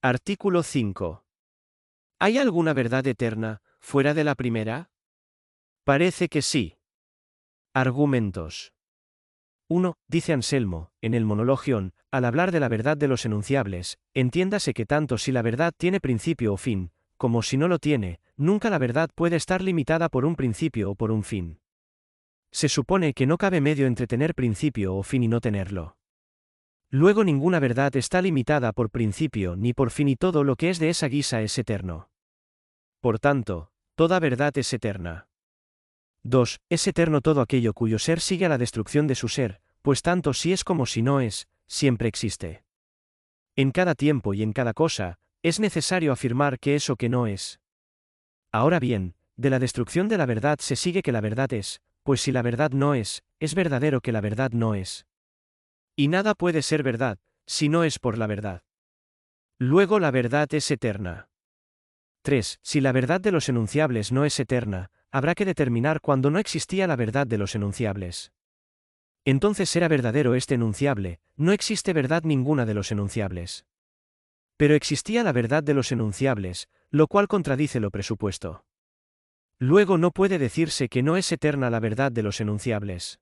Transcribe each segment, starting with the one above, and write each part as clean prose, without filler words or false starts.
Artículo 5. ¿Hay alguna verdad eterna, fuera de la primera? Parece que sí. Argumentos. 1. Dice Anselmo, en el Monologion, al hablar de la verdad de los enunciables, entiéndase que tanto si la verdad tiene principio o fin, como si no lo tiene, nunca la verdad puede estar limitada por un principio o por un fin. Se supone que no cabe medio entre tener principio o fin y no tenerlo. Luego ninguna verdad está limitada por principio ni por fin y todo lo que es de esa guisa es eterno. Por tanto, toda verdad es eterna. 2. Es eterno todo aquello cuyo ser sigue a la destrucción de su ser, pues tanto si es como si no es, siempre existe. En cada tiempo y en cada cosa, es necesario afirmar que eso que no es. Ahora bien, de la destrucción de la verdad se sigue que la verdad es, pues si la verdad no es verdadero que la verdad no es. Y nada puede ser verdad, si no es por la verdad. Luego la verdad es eterna. 3. Si la verdad de los enunciables no es eterna, habrá que determinar cuándo no existía la verdad de los enunciables. Entonces era verdadero este enunciable, no existe verdad ninguna de los enunciables. Pero existía la verdad de los enunciables, lo cual contradice lo presupuesto. Luego no puede decirse que no es eterna la verdad de los enunciables.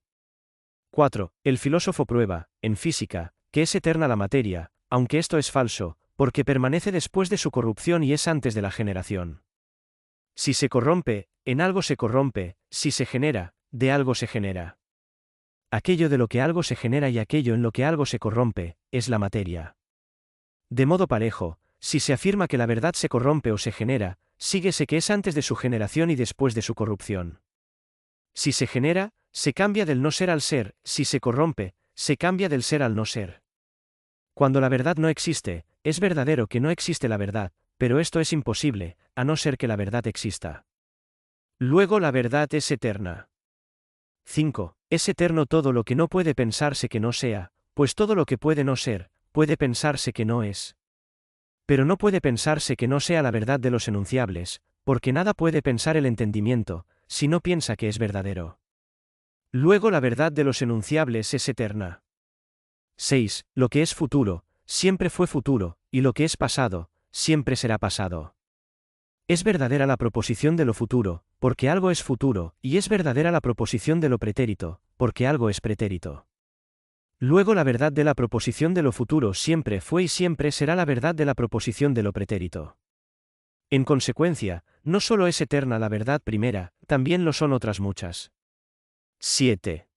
4. El filósofo prueba, en física, que es eterna la materia, aunque esto es falso, porque permanece después de su corrupción y es antes de la generación. Si se corrompe, en algo se corrompe, si se genera, de algo se genera. Aquello de lo que algo se genera y aquello en lo que algo se corrompe, es la materia. De modo parejo, si se afirma que la verdad se corrompe o se genera, síguese que es antes de su generación y después de su corrupción. Si se genera, se cambia del no ser al ser, si se corrompe, se cambia del ser al no ser. Cuando la verdad no existe, es verdadero que no existe la verdad, pero esto es imposible, a no ser que la verdad exista. Luego la verdad es eterna. 5. Es eterno todo lo que no puede pensarse que no sea, pues todo lo que puede no ser, puede pensarse que no es. Pero no puede pensarse que no sea la verdad de los enunciables, porque nada puede pensar el entendimiento, si no piensa que es verdadero. Luego la verdad de los enunciables es eterna. 6. Lo que es futuro, siempre fue futuro, y lo que es pasado, siempre será pasado. Es verdadera la proposición de lo futuro, porque algo es futuro, y es verdadera la proposición de lo pretérito, porque algo es pretérito. Luego la verdad de la proposición de lo futuro siempre fue y siempre será la verdad de la proposición de lo pretérito. En consecuencia, no solo es eterna la verdad primera, también lo son otras muchas. 7.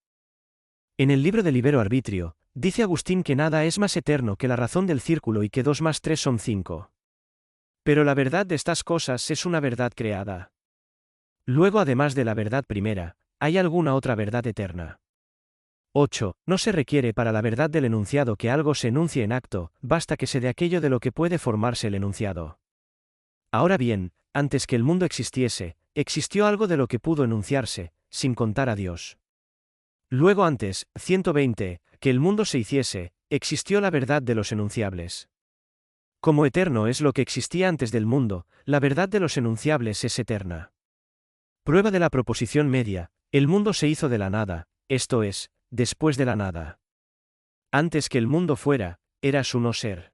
En el libro de Libero Arbitrio, dice Agustín que nada es más eterno que la razón del círculo y que 2 más 3 son 5. Pero la verdad de estas cosas es una verdad creada. Luego, además de la verdad primera, ¿hay alguna otra verdad eterna? 8. No se requiere para la verdad del enunciado que algo se enuncie en acto, basta que se dé aquello de lo que puede formarse el enunciado. Ahora bien, antes que el mundo existiese, existió algo de lo que pudo enunciarse, sin contar a Dios. Luego antes, 120, que el mundo se hiciese, existió la verdad de los enunciables. Como eterno es lo que existía antes del mundo, la verdad de los enunciables es eterna. Prueba de la proposición media, el mundo se hizo de la nada, esto es, después de la nada. Antes que el mundo fuera, era su no ser.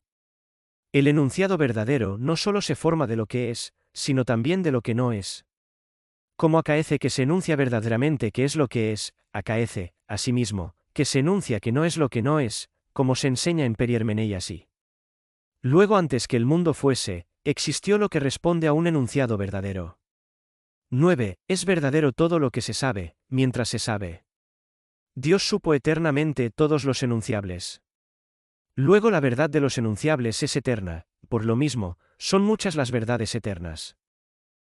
El enunciado verdadero no solo se forma de lo que es, sino también de lo que no es. Como acaece que se enuncia verdaderamente que es lo que es, acaece, asimismo, que se enuncia que no es lo que no es, como se enseña en Periermeneiasi. Luego antes que el mundo fuese, existió lo que responde a un enunciado verdadero. 9. Es verdadero todo lo que se sabe, mientras se sabe. Dios supo eternamente todos los enunciables. Luego la verdad de los enunciables es eterna, por lo mismo, son muchas las verdades eternas.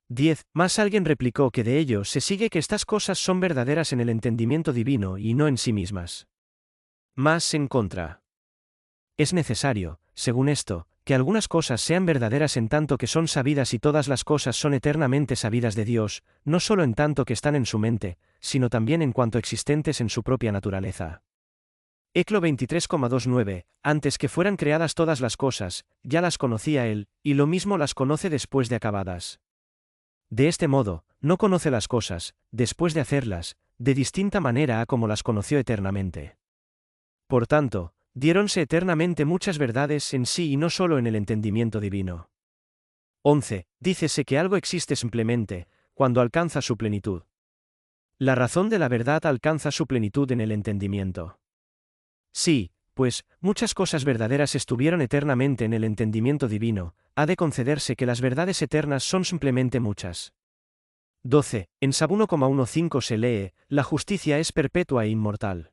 10. Más alguien replicó que de ello se sigue que estas cosas son verdaderas en el entendimiento divino y no en sí mismas. Más en contra. Es necesario, según esto, que algunas cosas sean verdaderas en tanto que son sabidas y todas las cosas son eternamente sabidas de Dios, no solo en tanto que están en su mente, sino también en cuanto existentes en su propia naturaleza. Eclo 23,29, antes que fueran creadas todas las cosas, ya las conocía él, y lo mismo las conoce después de acabadas. De este modo, no conoce las cosas, después de hacerlas, de distinta manera a como las conoció eternamente. Por tanto, Diéronse eternamente muchas verdades en sí y no solo en el entendimiento divino. 11. Dícese que algo existe simplemente, cuando alcanza su plenitud. La razón de la verdad alcanza su plenitud en el entendimiento. Sí, pues, muchas cosas verdaderas estuvieron eternamente en el entendimiento divino, ha de concederse que las verdades eternas son simplemente muchas. 12. En Sab 1,15 se lee, la justicia es perpetua e inmortal.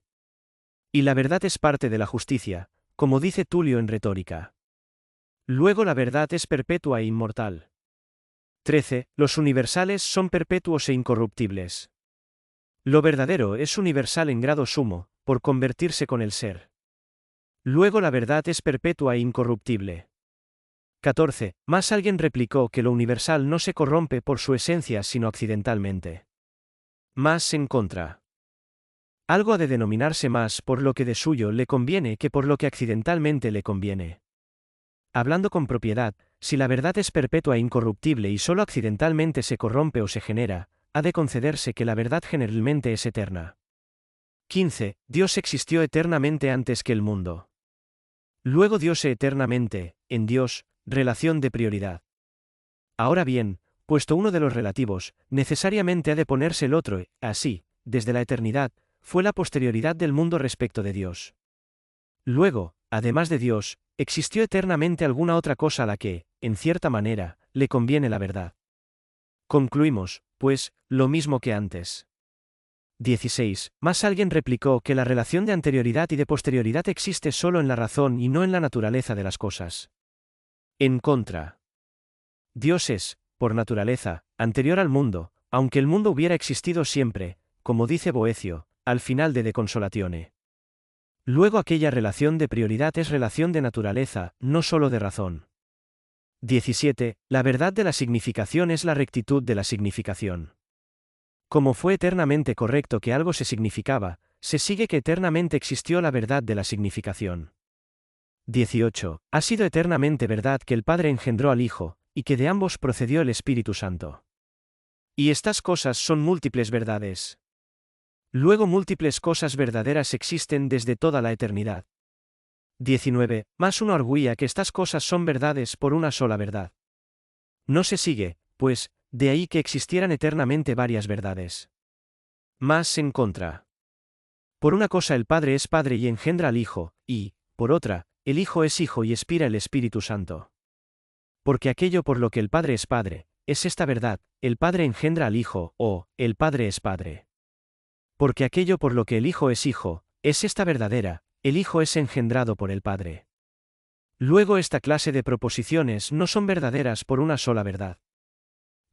Y la verdad es parte de la justicia, como dice Tulio en retórica. Luego la verdad es perpetua e inmortal. 13. Los universales son perpetuos e incorruptibles. Lo verdadero es universal en grado sumo, por convertirse con el ser. Luego la verdad es perpetua e incorruptible. 14. Más alguien replicó que lo universal no se corrompe por su esencia sino accidentalmente. Más en contra. Algo ha de denominarse más por lo que de suyo le conviene que por lo que accidentalmente le conviene. Hablando con propiedad, si la verdad es perpetua e incorruptible y solo accidentalmente se corrompe o se genera, ha de concederse que la verdad generalmente es eterna. 15. Dios existió eternamente antes que el mundo. Luego Dios eternamente, en Dios, relación de prioridad. Ahora bien, puesto uno de los relativos, necesariamente ha de ponerse el otro, así, desde la eternidad, fue la posterioridad del mundo respecto de Dios. Luego, además de Dios, existió eternamente alguna otra cosa a la que, en cierta manera, le conviene la verdad. Concluimos, pues, lo mismo que antes. 16. Más alguien replicó que la relación de anterioridad y de posterioridad existe solo en la razón y no en la naturaleza de las cosas. En contra. Dios es, por naturaleza, anterior al mundo, aunque el mundo hubiera existido siempre, como dice Boecio, al final de De Consolatione. Luego aquella relación de prioridad es relación de naturaleza, no solo de razón. 17. La verdad de la significación es la rectitud de la significación. Como fue eternamente correcto que algo se significaba, se sigue que eternamente existió la verdad de la significación. 18. Ha sido eternamente verdad que el Padre engendró al Hijo, y que de ambos procedió el Espíritu Santo. Y estas cosas son múltiples verdades. Luego múltiples cosas verdaderas existen desde toda la eternidad. 19. Más uno arguía que estas cosas son verdades por una sola verdad. No se sigue, pues, de ahí que existieran eternamente varias verdades. Más en contra. Por una cosa el Padre es Padre y engendra al Hijo, y, por otra, el Hijo es Hijo y expira el Espíritu Santo. Porque aquello por lo que el Padre es Padre, es esta verdad, el Padre engendra al Hijo, o, el Padre es Padre. Porque aquello por lo que el Hijo, es esta verdadera, el Hijo es engendrado por el Padre. Luego esta clase de proposiciones no son verdaderas por una sola verdad.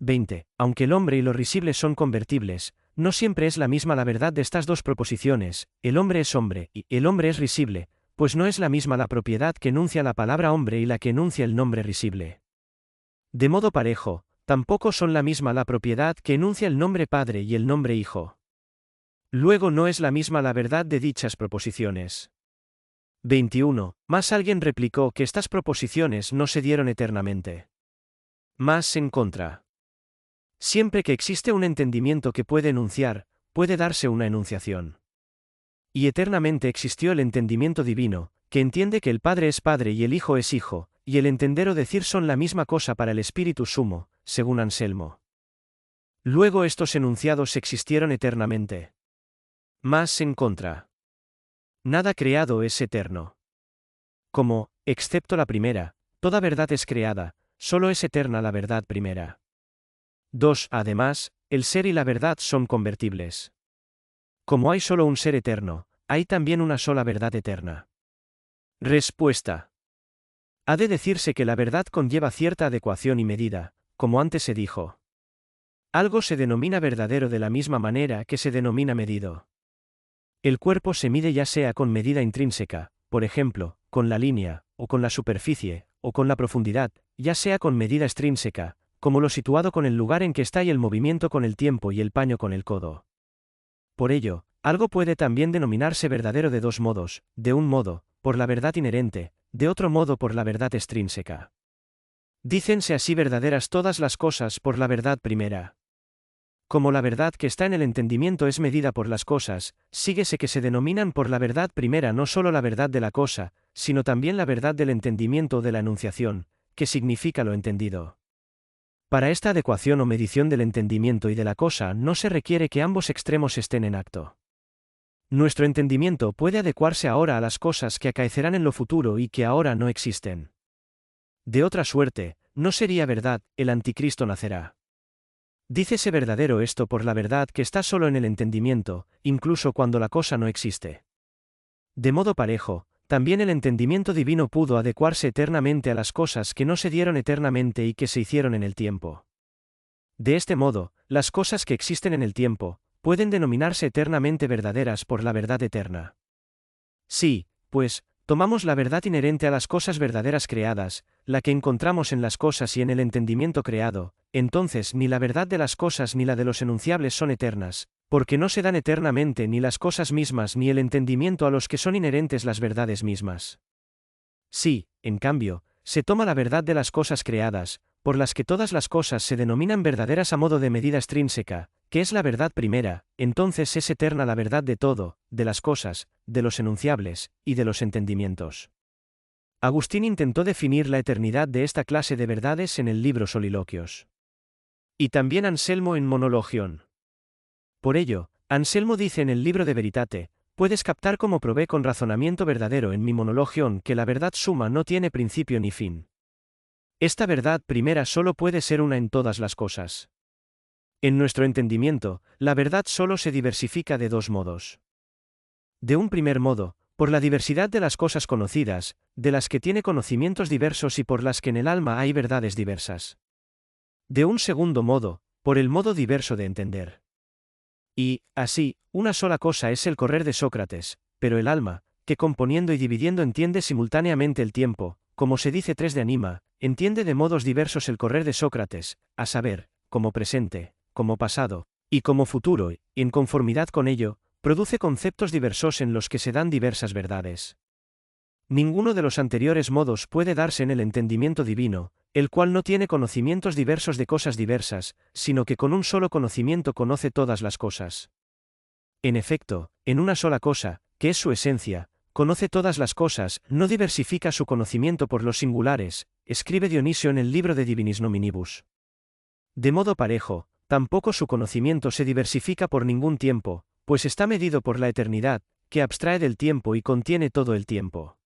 20. Aunque el hombre y lo risible son convertibles, no siempre es la misma la verdad de estas dos proposiciones, el hombre es hombre y el hombre es risible, pues no es la misma la propiedad que enuncia la palabra hombre y la que enuncia el nombre risible. De modo parejo, tampoco son la misma la propiedad que enuncia el nombre Padre y el nombre Hijo. Luego no es la misma la verdad de dichas proposiciones. 21. Más alguien replicó que estas proposiciones no se dieron eternamente. Más en contra. Siempre que existe un entendimiento que puede enunciar, puede darse una enunciación. Y eternamente existió el entendimiento divino, que entiende que el Padre es Padre y el Hijo es Hijo, y el entender o decir son la misma cosa para el Espíritu Sumo, según Anselmo. Luego estos enunciados existieron eternamente. Más en contra. Nada creado es eterno. Como, excepto la primera, toda verdad es creada, solo es eterna la verdad primera. 2. Además, el ser y la verdad son convertibles. Como hay solo un ser eterno, hay también una sola verdad eterna. Respuesta. Ha de decirse que la verdad conlleva cierta adecuación y medida, como antes se dijo. Algo se denomina verdadero de la misma manera que se denomina medido. El cuerpo se mide ya sea con medida intrínseca, por ejemplo, con la línea, o con la superficie, o con la profundidad, ya sea con medida extrínseca, como lo situado con el lugar en que está y el movimiento con el tiempo y el paño con el codo. Por ello, algo puede también denominarse verdadero de dos modos, de un modo, por la verdad inherente, de otro modo por la verdad extrínseca. Dícense así verdaderas todas las cosas por la verdad primera. Como la verdad que está en el entendimiento es medida por las cosas, síguese que se denominan por la verdad primera no solo la verdad de la cosa, sino también la verdad del entendimiento o de la enunciación, que significa lo entendido. Para esta adecuación o medición del entendimiento y de la cosa no se requiere que ambos extremos estén en acto. Nuestro entendimiento puede adecuarse ahora a las cosas que acaecerán en lo futuro y que ahora no existen. De otra suerte, no sería verdad, el anticristo nacerá. Dícese verdadero esto por la verdad que está solo en el entendimiento, incluso cuando la cosa no existe. De modo parejo, también el entendimiento divino pudo adecuarse eternamente a las cosas que no se dieron eternamente y que se hicieron en el tiempo. De este modo, las cosas que existen en el tiempo, pueden denominarse eternamente verdaderas por la verdad eterna. Sí, pues, tomamos la verdad inherente a las cosas verdaderas creadas, la que encontramos en las cosas y en el entendimiento creado, entonces ni la verdad de las cosas ni la de los enunciables son eternas, porque no se dan eternamente ni las cosas mismas ni el entendimiento a los que son inherentes las verdades mismas. Sí, en cambio, se toma la verdad de las cosas creadas, por las que todas las cosas se denominan verdaderas a modo de medida extrínseca, que es la verdad primera, entonces es eterna la verdad de todo, de las cosas, de los enunciables, y de los entendimientos. Agustín intentó definir la eternidad de esta clase de verdades en el libro Soliloquios. Y también Anselmo en Monologion. Por ello, Anselmo dice en el libro de Veritate, puedes captar como probé con razonamiento verdadero en mi Monologion que la verdad suma no tiene principio ni fin. Esta verdad primera solo puede ser una en todas las cosas. En nuestro entendimiento, la verdad solo se diversifica de dos modos. De un primer modo, por la diversidad de las cosas conocidas, de las que tiene conocimientos diversos y por las que en el alma hay verdades diversas. De un segundo modo, por el modo diverso de entender. Y, así, una sola cosa es el correr de Sócrates, pero el alma, que componiendo y dividiendo entiende simultáneamente el tiempo, como se dice tres de anima, entiende de modos diversos el correr de Sócrates, a saber, como presente, como pasado, y como futuro, y en conformidad con ello, produce conceptos diversos en los que se dan diversas verdades. Ninguno de los anteriores modos puede darse en el entendimiento divino, el cual no tiene conocimientos diversos de cosas diversas, sino que con un solo conocimiento conoce todas las cosas. En efecto, en una sola cosa, que es su esencia, conoce todas las cosas, no diversifica su conocimiento por los singulares, escribe Dionisio en el libro de Divinis Nominibus. De modo parejo, tampoco su conocimiento se diversifica por ningún tiempo, pues está medido por la eternidad, que abstrae del tiempo y contiene todo el tiempo.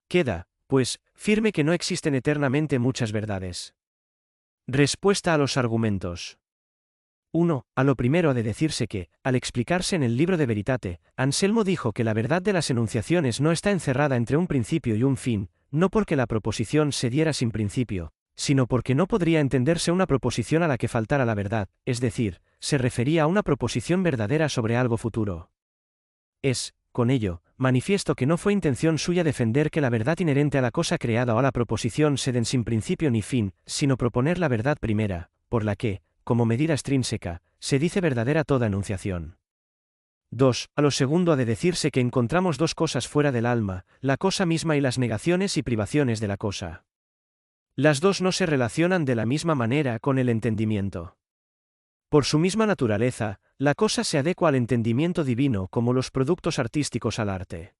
Queda, pues, firme que no existen eternamente muchas verdades. Respuesta a los argumentos. 1. A lo primero ha de decirse que, al explicarse en el libro de Veritate, Anselmo dijo que la verdad de las enunciaciones no está encerrada entre un principio y un fin, no porque la proposición se diera sin principio, sino porque no podría entenderse una proposición a la que faltara la verdad, es decir, se refería a una proposición verdadera sobre algo futuro. Es, con ello, manifiesto que no fue intención suya defender que la verdad inherente a la cosa creada o a la proposición se den sin principio ni fin, sino proponer la verdad primera, por la que, como medida extrínseca, se dice verdadera toda enunciación. 2. A lo segundo ha de decirse que encontramos dos cosas fuera del alma, la cosa misma y las negaciones y privaciones de la cosa. Las dos no se relacionan de la misma manera con el entendimiento. Por su misma naturaleza, la cosa se adecua al entendimiento divino como los productos artísticos al arte.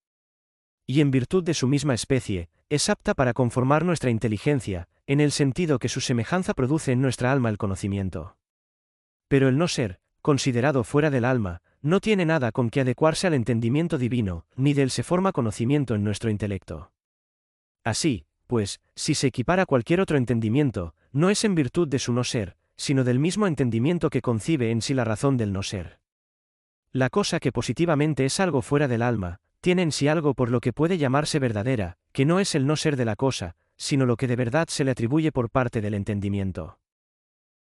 Y en virtud de su misma especie, es apta para conformar nuestra inteligencia, en el sentido que su semejanza produce en nuestra alma el conocimiento. Pero el no ser, considerado fuera del alma, no tiene nada con que adecuarse al entendimiento divino, ni de él se forma conocimiento en nuestro intelecto. Así, pues, si se equipara cualquier otro entendimiento, no es en virtud de su no ser, sino del mismo entendimiento que concibe en sí la razón del no ser. La cosa que positivamente es algo fuera del alma, tiene en sí algo por lo que puede llamarse verdadera, que no es el no ser de la cosa, sino lo que de verdad se le atribuye por parte del entendimiento.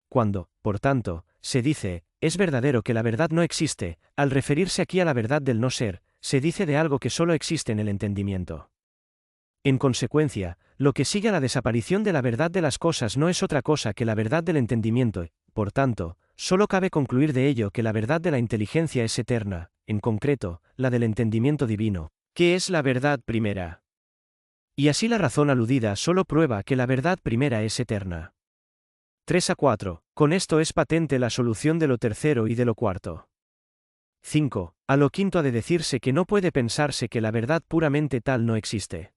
Cuando, por tanto, se dice, es verdadero que la verdad no existe, al referirse aquí a la verdad del no ser, se dice de algo que solo existe en el entendimiento. En consecuencia, lo que sigue a la desaparición de la verdad de las cosas no es otra cosa que la verdad del entendimiento, y, por tanto, solo cabe concluir de ello que la verdad de la inteligencia es eterna, en concreto, la del entendimiento divino, que es la verdad primera. Y así la razón aludida solo prueba que la verdad primera es eterna. 3 a 4. Con esto es patente la solución de lo tercero y de lo cuarto. 5. A lo quinto ha de decirse que no puede pensarse que la verdad puramente tal no existe.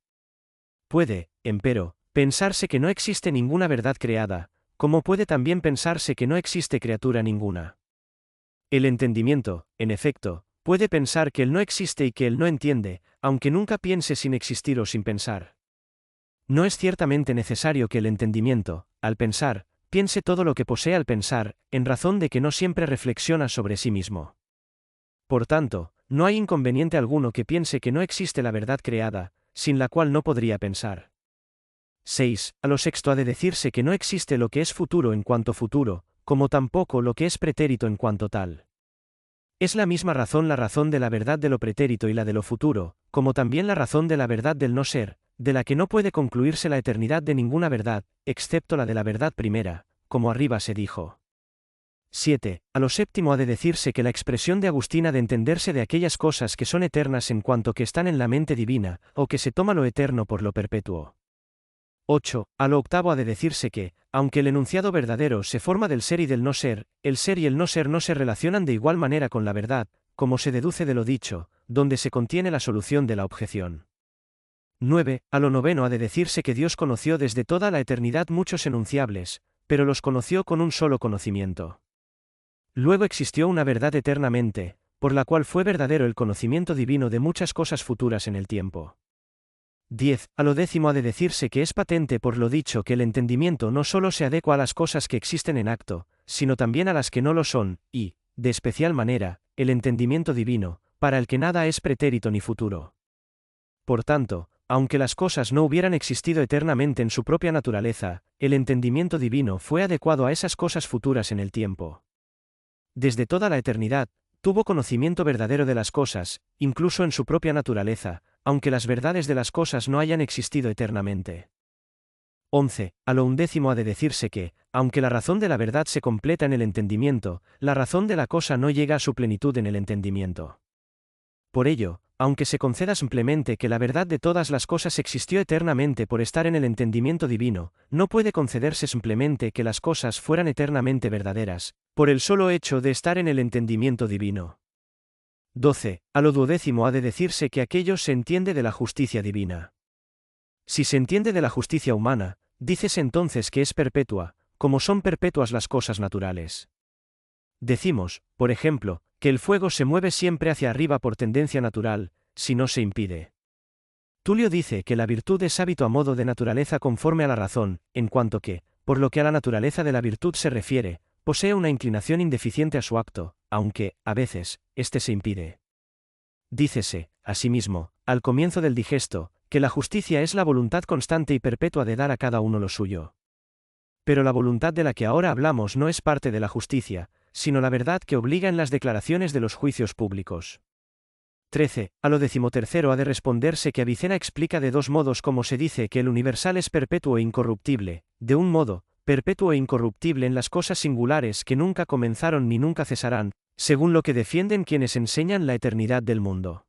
Puede, empero, pensarse que no existe ninguna verdad creada, como puede también pensarse que no existe criatura ninguna. El entendimiento, en efecto, puede pensar que él no existe y que él no entiende, aunque nunca piense sin existir o sin pensar. No es ciertamente necesario que el entendimiento, al pensar, piense todo lo que posee al pensar, en razón de que no siempre reflexiona sobre sí mismo. Por tanto, no hay inconveniente alguno que piense que no existe la verdad creada, sin la cual no podría pensar. 6. A lo sexto ha de decirse que no existe lo que es futuro en cuanto futuro, como tampoco lo que es pretérito en cuanto tal. Es la misma razón la razón de la verdad de lo pretérito y la de lo futuro, como también la razón de la verdad del no ser, de la que no puede concluirse la eternidad de ninguna verdad, excepto la de la verdad primera, como arriba se dijo. 7. A lo séptimo ha de decirse que la expresión de Agustín ha de entenderse de aquellas cosas que son eternas en cuanto que están en la mente divina, o que se toma lo eterno por lo perpetuo. 8. A lo octavo ha de decirse que, aunque el enunciado verdadero se forma del ser y del no ser, el ser y el no ser no se relacionan de igual manera con la verdad, como se deduce de lo dicho, donde se contiene la solución de la objeción. 9. A lo noveno ha de decirse que Dios conoció desde toda la eternidad muchos enunciables, pero los conoció con un solo conocimiento. Luego existió una verdad eternamente, por la cual fue verdadero el conocimiento divino de muchas cosas futuras en el tiempo. 10. A lo décimo ha de decirse que es patente por lo dicho que el entendimiento no solo se adecua a las cosas que existen en acto, sino también a las que no lo son, y, de especial manera, el entendimiento divino, para el que nada es pretérito ni futuro. Por tanto, aunque las cosas no hubieran existido eternamente en su propia naturaleza, el entendimiento divino fue adecuado a esas cosas futuras en el tiempo. Desde toda la eternidad, tuvo conocimiento verdadero de las cosas, incluso en su propia naturaleza, aunque las verdades de las cosas no hayan existido eternamente. 11. A lo undécimo ha de decirse que, aunque la razón de la verdad se completa en el entendimiento, la razón de la cosa no llega a su plenitud en el entendimiento. Por ello, aunque se conceda simplemente que la verdad de todas las cosas existió eternamente por estar en el entendimiento divino, no puede concederse simplemente que las cosas fueran eternamente verdaderas, por el solo hecho de estar en el entendimiento divino. 12. A lo duodécimo ha de decirse que aquello se entiende de la justicia divina. Si se entiende de la justicia humana, dícese entonces que es perpetua, como son perpetuas las cosas naturales. Decimos, por ejemplo, que el fuego se mueve siempre hacia arriba por tendencia natural, si no se impide. Tulio dice que la virtud es hábito a modo de naturaleza conforme a la razón, en cuanto que, por lo que a la naturaleza de la virtud se refiere, posee una inclinación indeficiente a su acto, aunque, a veces, éste se impide. Dícese, asimismo, al comienzo del digesto, que la justicia es la voluntad constante y perpetua de dar a cada uno lo suyo. Pero la voluntad de la que ahora hablamos no es parte de la justicia, sino la verdad que obliga en las declaraciones de los juicios públicos. 13. A lo decimotercero ha de responderse que Avicena explica de dos modos cómo se dice que el universal es perpetuo e incorruptible, de un modo, perpetuo e incorruptible en las cosas singulares que nunca comenzaron ni nunca cesarán, según lo que defienden quienes enseñan la eternidad del mundo.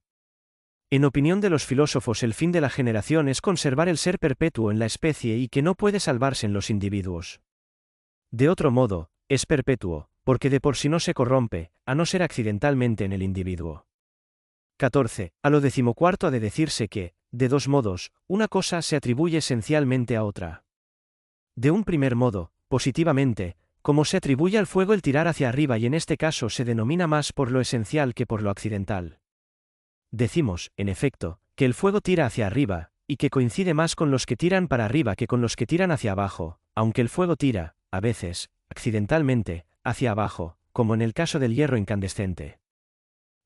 En opinión de los filósofos, el fin de la generación es conservar el ser perpetuo en la especie y que no puede salvarse en los individuos. De otro modo, es perpetuo, porque de por sí no se corrompe, a no ser accidentalmente en el individuo. 14. A lo decimocuarto ha de decirse que, de dos modos, una cosa se atribuye esencialmente a otra. De un primer modo, positivamente, como se atribuye al fuego el tirar hacia arriba y en este caso se denomina más por lo esencial que por lo accidental. Decimos, en efecto, que el fuego tira hacia arriba, y que coincide más con los que tiran para arriba que con los que tiran hacia abajo, aunque el fuego tira, a veces, accidentalmente, hacia abajo, como en el caso del hierro incandescente.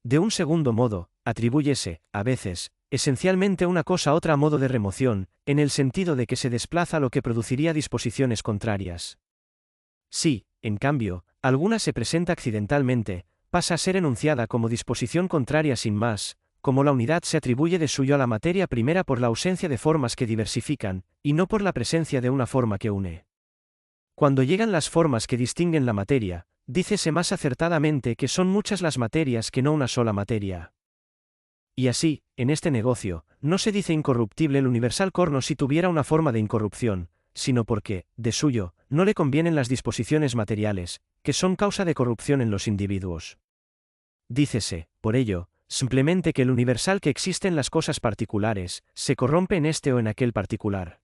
De un segundo modo, atribúyese, a veces, esencialmente una cosa a otra a modo de remoción, en el sentido de que se desplaza lo que produciría disposiciones contrarias. Si, en cambio, alguna se presenta accidentalmente, pasa a ser enunciada como disposición contraria sin más, como la unidad se atribuye de suyo a la materia primera por la ausencia de formas que diversifican, y no por la presencia de una forma que une. Cuando llegan las formas que distinguen la materia, dícese más acertadamente que son muchas las materias que no una sola materia. Y así, en este negocio, no se dice incorruptible el universal corno si tuviera una forma de incorrupción, sino porque, de suyo, no le convienen las disposiciones materiales, que son causa de corrupción en los individuos. Dícese, por ello, simplemente que el universal que existe en las cosas particulares, se corrompe en este o en aquel particular.